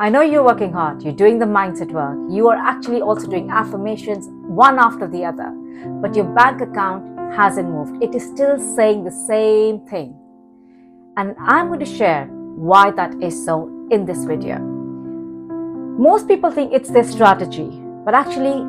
I know you're working hard, you're doing the mindset work, you are actually also doing affirmations one after the other, but your bank account hasn't moved. It is still saying the same thing. And I'm going to share why that is so in this video. Most people think it's their strategy, but actually,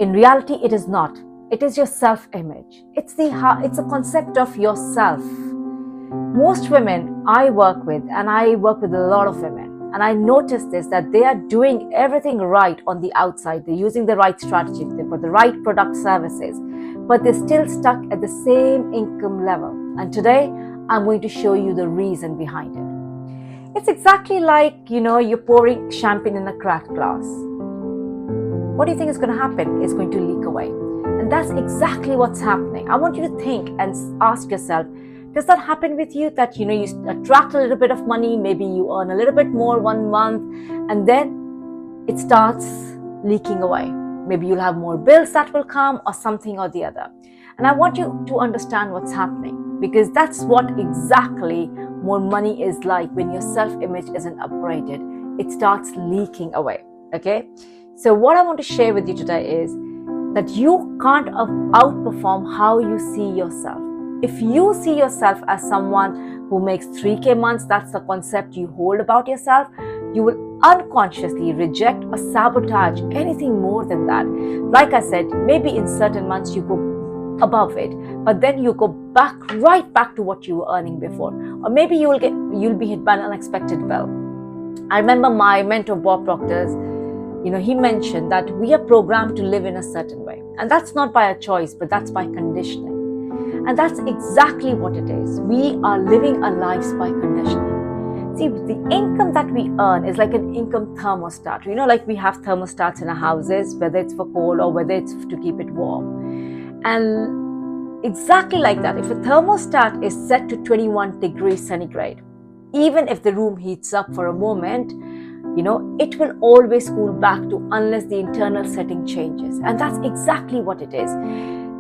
in reality, it is not. It is your self-image. It's a concept of yourself. Most women I work with, and I work with a lot of women, and I notice this, that they are doing everything right on the outside. They're using the right strategy, they've got the right product services, but they're still stuck at the same income level. And today, I'm going to show you the reason behind it. It's exactly like, you're pouring champagne in a cracked glass. What do you think is going to happen? It's going to leak away. And that's exactly what's happening. I want you to think and ask yourself, does that happen with you, that you attract a little bit of money, maybe you earn a little bit more one month, and then it starts leaking away? Maybe you'll have more bills that will come, or something or the other. And I want you to understand what's happening, because that's what exactly more money is like when your self-image isn't upgraded. It starts leaking away, okay? So what I want to share with you today is that you can't outperform how you see yourself. If you see yourself as someone who makes 3K months, that's the concept you hold about yourself, you will unconsciously reject or sabotage anything more than that. Like I said, maybe in certain months you go above it, but then you go right back to what you were earning before. Or maybe you'll be hit by an unexpected bill. I remember my mentor, Bob Proctor's, he mentioned that we are programmed to live in a certain way. And that's not by a choice, but that's by conditioning. And that's exactly what it is. We are living our lives by conditioning. See, the income that we earn is like an income thermostat. Like we have thermostats in our houses, whether it's for cold or whether it's to keep it warm. And exactly like that, if a thermostat is set to 21 degrees centigrade, even if the room heats up for a moment, it will always cool back to unless the internal setting changes. And that's exactly what it is.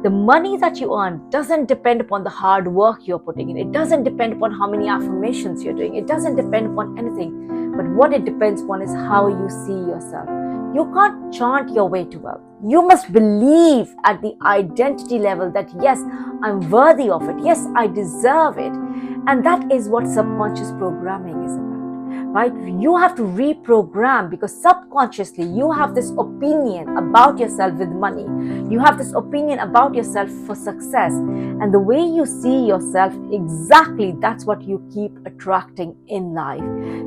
The money that you earn doesn't depend upon the hard work you're putting in. It doesn't depend upon how many affirmations you're doing. It doesn't depend upon anything. But what it depends upon is how you see yourself. You can't chant your way to wealth. You must believe at the identity level that, yes, I'm worthy of it. Yes, I deserve it. And that is what subconscious programming is about. Right? You have to reprogram, because subconsciously you have this opinion about yourself with money. You have this opinion about yourself for success. And the way you see yourself, exactly that's what you keep attracting in life,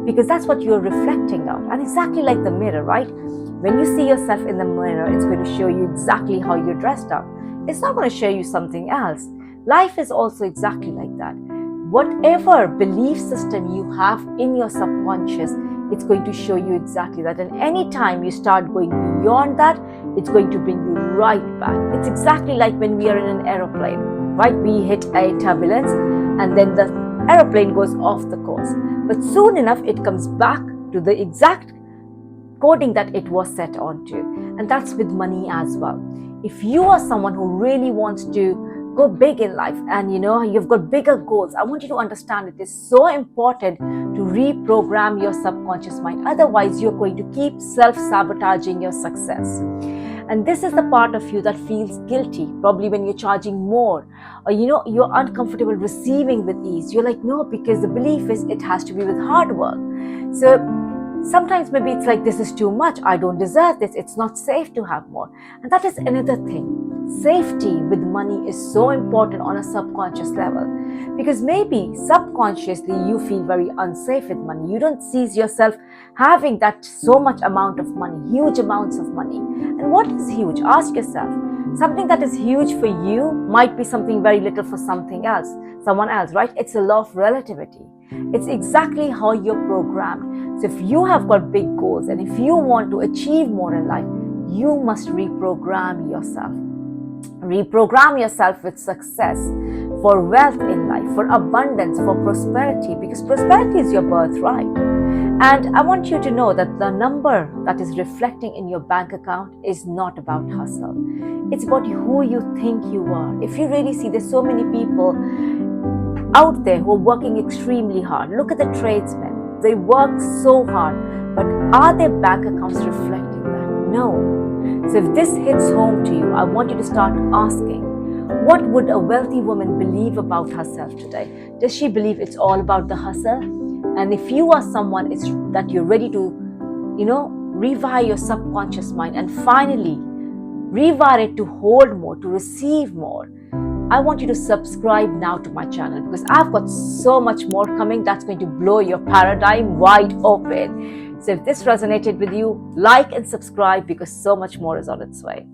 because that's what you're reflecting out. And exactly like the mirror, right? When you see yourself in the mirror, it's going to show you exactly how you're dressed up. It's not going to show you something else. Life is also exactly like that. Whatever belief system you have in your subconscious, it's going to show you exactly that. And anytime you start going beyond that, it's going to bring you right back. It's exactly like when we are in an aeroplane, right? We hit a turbulence and then the aeroplane goes off the course. But soon enough, it comes back to the exact coding that it was set onto. And that's with money as well. If you are someone who really wants to go big in life and you've got bigger goals, I want you to understand it is so important to reprogram your subconscious mind. Otherwise, you're going to keep self-sabotaging your success. And this is the part of you that feels guilty, probably when you're charging more, or you're uncomfortable receiving with ease. You're like, no, because the belief is it has to be with hard work. So sometimes maybe it's like, this is too much, I don't deserve this, it's not safe to have more. And that is another thing. Safety with money is so important on a subconscious level, because maybe subconsciously you feel very unsafe with money. You don't see yourself having that so much amount of money, huge amounts of money. And what is huge? Ask yourself. Something that is huge for you might be something very little for someone else, right? It's a law of relativity. It's exactly how you're programmed. So if you have got big goals and if you want to achieve more in life, you must reprogram yourself. Reprogram yourself with success, for wealth in life, for abundance, for prosperity, because prosperity is your birthright. And I want you to know that the number that is reflecting in your bank account is not about hustle. It's about who you think you are. If you really see, there's so many people out there who are working extremely hard. Look at the tradesmen. They work so hard, but are their bank accounts reflecting that? No. So if this hits home to you, I want you to start asking, what would a wealthy woman believe about herself today? Does she believe it's all about the hustle? And if you are someone that you're ready to, rewire your subconscious mind and finally rewire it to hold more, to receive more, I want you to subscribe now to my channel, because I've got so much more coming that's going to blow your paradigm wide open. So if this resonated with you, like and subscribe, because so much more is on its way.